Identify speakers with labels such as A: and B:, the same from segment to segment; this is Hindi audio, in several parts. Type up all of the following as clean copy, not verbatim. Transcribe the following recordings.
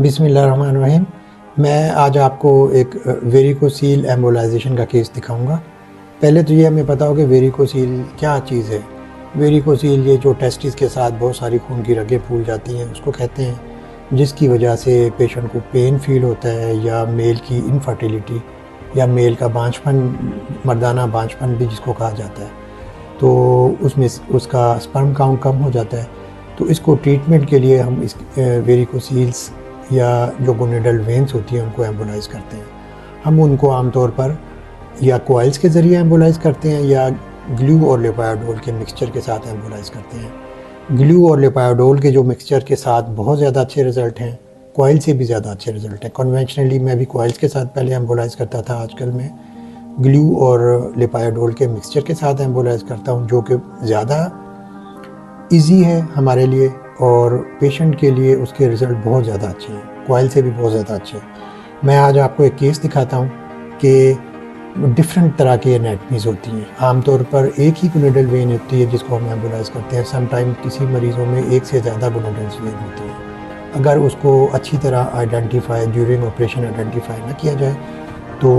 A: बिस्मिल्लाहिर्रहमानिर्रहीम। मैं आज आपको एक वेरिकोसील एम्बोलाइजेशन का केस दिखाऊंगा। पहले तो ये हमें पता हो कि वेरिकोसील क्या चीज़ है। वेरिकोसील ये जो टेस्टिस के साथ बहुत सारी खून की रगें फूल जाती हैं उसको कहते हैं, जिसकी वजह से पेशेंट को पेन फील होता है, या मेल की इनफर्टिलिटी या मेल का बांझपन, मर्दाना बांझपन भी जिसको कहा जाता है, तो उसमें उसका स्पर्म काउंट कम हो जाता है। तो इसको ट्रीटमेंट के लिए हम इस वेरिकोसील्स या जो गोनेडल वेंस होती हैं उनको एम्बोलाइज करते हैं। हम उनको आमतौर पर या कोइल्स के ज़रिए एम्बोलाइज करते हैं या ग्लू और लेपायोडोल के मिक्सचर के साथ एम्बोलाइज करते हैं। ग्लू और लेपायोडोल के जो मिक्सचर के साथ बहुत ज़्यादा अच्छे रिज़ल्ट हैं, कोइल से भी ज़्यादा अच्छे रिज़ल्ट हैं। कन्वेंशनली मैं भी कोइल्स के साथ पहले एम्बोलाइज करता था, आजकल मैं ग्लू और लेपायोडोल के मिक्सचर के साथ एम्बोलाइज करता हूँ, जो कि ज़्यादा ईजी है हमारे लिए और पेशेंट के लिए उसके रिज़ल्ट बहुत ज़्यादा अच्छे हैं, कोइल से भी बहुत ज़्यादा अच्छे हैं। मैं आज आपको एक केस दिखाता हूँ कि डिफरेंट तरह की एनाटमीज़ होती हैं। आमतौर पर एक ही गोनेडल वेन होती है जिसको हम एम्बोलाइज करते हैं। समटाइम किसी मरीज़ों में एक से ज़्यादा गोनेडल वेन होती है। अगर उसको अच्छी तरह आइडेंटिफाई ड्यूरिंग ऑपरेशन आइडेंटिफाई ना किया जाए तो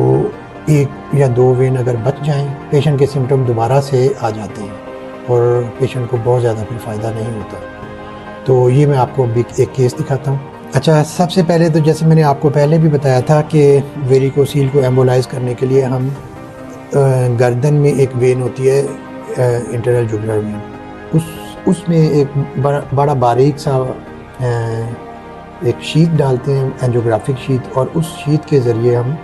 A: एक या दो वेन अगर बच जाएं, पेशेंट के सिम्टम दोबारा से आ जाते हैं और पेशेंट को बहुत ज़्यादा फिर फ़ायदा नहीं होता। तो ये मैं आपको अभी एक केस दिखाता हूँ। अच्छा, सबसे पहले तो जैसे मैंने आपको पहले भी बताया था कि वेरिकोसील को एम्बोलाइज करने के लिए हम गर्दन में एक वेन होती है, इंटरनल जुगुलर वेन, उसमें एक बड़ा बारीक सा एक शीट डालते हैं, एंजियोग्राफिक शीट, और उस शीट के ज़रिए हम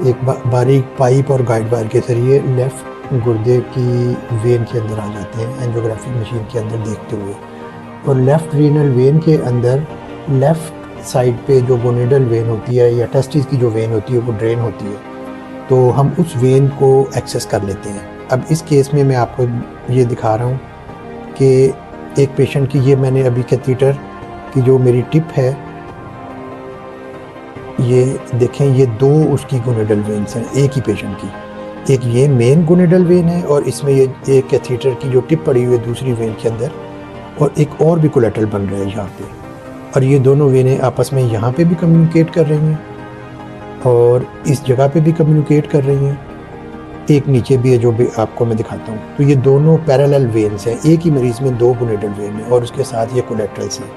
A: एक बारीक पाइप और गाइड वायर के ज़रिए लेफ़्ट गुर्दे की वेन के अंदर आ जाते हैं, एंजियोग्राफिक मशीन के अंदर देखते हुए। और लेफ़्ट रीनल वेन के अंदर लेफ़्ट साइड पे जो गोनेडल वेन होती है या टेस्टिस की जो वेन होती है वो ड्रेन होती है, तो हम उस वेन को एक्सेस कर लेते हैं। अब इस केस में मैं आपको ये दिखा रहा हूँ कि एक पेशेंट की, ये मैंने अभी कैथीटर की जो मेरी टिप है, ये देखें, ये दो उसकी गोनेडल वेन्स हैं एक ही पेशेंट की। एक ये मेन गोनेडल वेन है और इसमें ये एक कैथीटर की जो टिप पड़ी हुई है दूसरी वेन के अंदर, और एक और भी कोलेटरल बन रहा है यहाँ पे, और ये दोनों वेनें आपस में यहाँ पे भी कम्युनिकेट कर रही हैं और इस जगह पे भी कम्युनिकेट कर रही हैं। एक नीचे भी है जो भी आपको मैं दिखाता हूँ। तो ये दोनों पैरेलल वेन्स हैं, एक ही मरीज़ में दो गोनेडल वेन है और उसके साथ ये कोलेटरल्स हैं।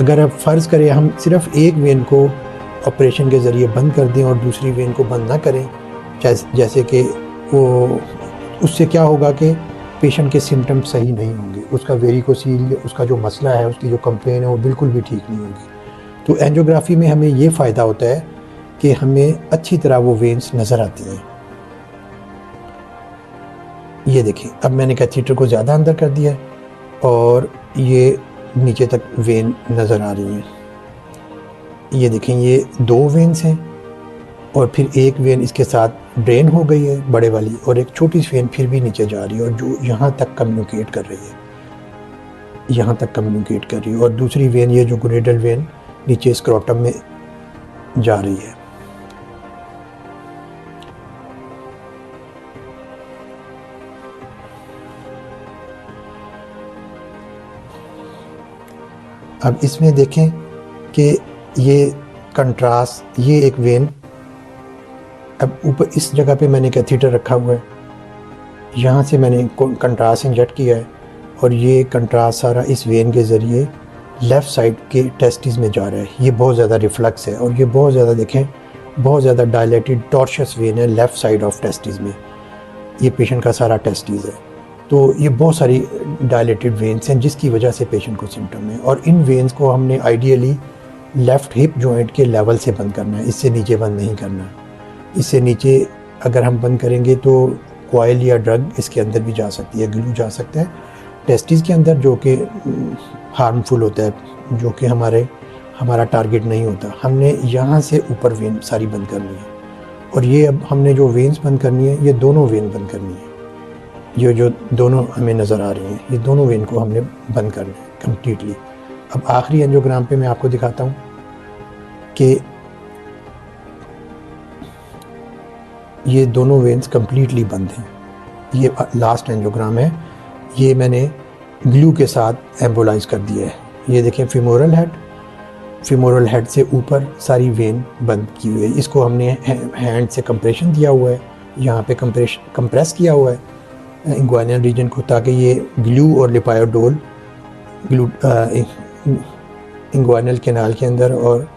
A: अगर अब फ़र्ज़ करें हम सिर्फ एक वेन को ऑपरेशन के ज़रिए बंद कर दें और दूसरी वेन को बंद ना करें, जैसे कि वो, उससे क्या होगा कि पेशेंट के सिम्टम सही नहीं होंगे, उसका वेरिकोसील, उसका जो मसला है, उसकी जो कंप्लेन है वो बिल्कुल भी ठीक नहीं होगी। तो एंजियोग्राफी में हमें ये फ़ायदा होता है कि हमें अच्छी तरह वो वेन्स नज़र आती हैं। ये देखिए, अब मैंने कैथीटर को ज़्यादा अंदर कर दिया है और ये नीचे तक वेन नज़र आ रही है। ये देखें, ये दो वेन्स हैं और फिर एक वेन इसके साथ ड्रेन हो गई है बड़े वाली, और एक छोटी सी वेन फिर भी नीचे जा रही है और जो यहाँ तक कम्युनिकेट कर रही है, यहाँ तक कम्युनिकेट कर रही है। और दूसरी वेन, ये जो गोनेडल वेन नीचे स्क्रोटम में जा रही है। अब इसमें देखें कि ये कंट्रास्ट, ये एक वेन, अब ऊपर इस जगह पे मैंने कैथीटर रखा हुआ है, यहाँ से मैंने कंट्रास्ट इंजेक्ट किया है और ये कंट्रास्ट सारा इस वेन के ज़रिए लेफ़्ट साइड के टेस्टिस में जा रहा है। ये बहुत ज़्यादा रिफ्लक्स है और ये बहुत ज़्यादा, देखें, बहुत ज़्यादा डायलेटेड टॉर्शस वेन है लेफ़्ट साइड ऑफ टेस्टिस में। ये पेशेंट का सारा टेस्टिस है, तो ये बहुत सारी डायलेटेड वेन्स हैं जिसकी वजह से पेशेंट को सिम्टम है। और इन वेन्स को हमने आइडियली लेफ़्ट हिप जॉइंट के लेवल से बंद करना है, इससे नीचे बंद नहीं करना। इससे नीचे अगर हम बंद करेंगे तो कोइल या ड्रग इसके अंदर भी जा सकती है, ग्लू जा सकता है टेस्टिस के अंदर, जो कि हार्मफुल होता है, जो कि हमारा टारगेट नहीं होता। हमने यहाँ से ऊपर वेन सारी बंद करनी है और ये अब हमने जो वेन्स बंद करनी है, ये दोनों वेन बंद करनी है। ये जो दोनों हमें नज़र आ रही हैं, ये दोनों वेन को हमने बंद करना है कम्प्लीटली। अब आखिरी एंजियोग्राम पे मैं आपको दिखाता हूँ कि ये दोनों वेन्स कम्प्लीटली बंद हैं। ये लास्ट एंजियोग्राम है, ये मैंने ग्लू के साथ एम्बोलाइज कर दिया है। ये देखें, फीमोरल हेड फेमोरल हेड से ऊपर सारी वेन बंद की हुई है। इसको हमने हैंड से कंप्रेशन दिया हुआ है, यहाँ पे कंप्रेस किया हुआ है इंग्वाइनल रीजन को, ताकि ये ग्लू और लिपायोडोल इंग्वाइनल कैनाल के अंदर और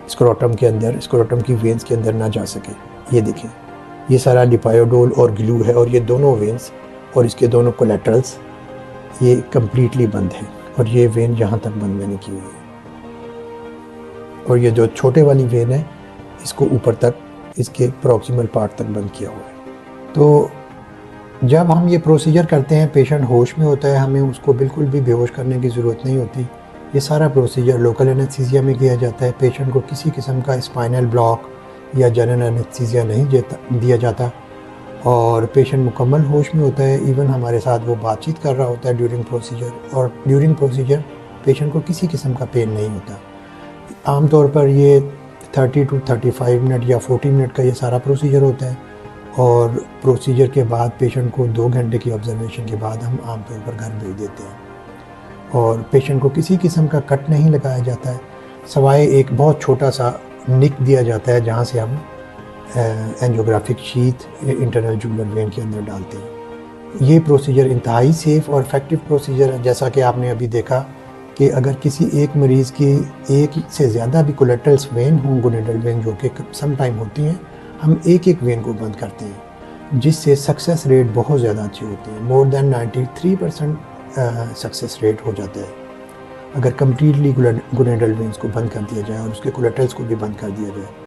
A: स्क्रोटम के अंदर, स्क्रोटम की वेंस के अंदर ना जा सके। ये देखें, ये सारा लिपायोडोल और ग्लू है, और ये दोनों वेंस और इसके दोनों कोलेटरल्स ये कम्प्लीटली बंद है, और ये वेन यहाँ तक बंद मैंने की हुई है। और ये जो छोटे वाली वेन है इसको ऊपर तक, इसके प्रॉक्सिमल पार्ट तक बंद किया हुआ है। तो जब हम ये प्रोसीजर करते हैं, पेशेंट होश में होता है, हमें उसको बिल्कुल भी बेहोश करने की ज़रूरत नहीं होती। ये सारा प्रोसीजर लोकल एनेस्थीसिया में किया जाता है। पेशेंट को किसी किस्म का स्पाइनल ब्लॉक या जनरल एनेस्थीसिया नहीं दिया जाता, और पेशेंट मुकम्मल होश में होता है। इवन हमारे साथ वो बातचीत कर रहा होता है ड्यूरिंग प्रोसीजर, और ड्यूरिंग प्रोसीजर पेशेंट को किसी किस्म का पेन नहीं होता। आमतौर पर ये 30 to 35 मिनट या 40 मिनट का ये सारा प्रोसीजर होता है, और प्रोसीजर के बाद पेशेंट को 2 घंटे की ऑब्जर्वेशन के बाद हम आमतौर पर घर भेज देते हैं। और पेशेंट को किसी किस्म का कट नहीं लगाया जाता है, सवाए एक बहुत छोटा सा निक दिया जाता है जहाँ से हम angiographic sheath internal jugular vein के अंदर डालते हैं। ये प्रोसीजर इंतहाई सेफ़ और इफ़ेक्टिव प्रोसीजर है। जैसा कि आपने अभी देखा कि अगर किसी एक मरीज़ की एक से ज़्यादा भी कोलेटरल्स वेन हों, गोनेडल वेन जो कि सम टाइम होती हैं, हम एक एक वेन को बंद करते हैं, जिससे सक्सेस रेट बहुत ज़्यादा अच्छी होती है। मोर दैन 93% सक्सेस रेट हो जाता है अगर कम्प्लीटली गोनेडल वेन्स को बंद कर दिया जाए और उसके कोलेटरल्स को भी बंद कर दिया जाए।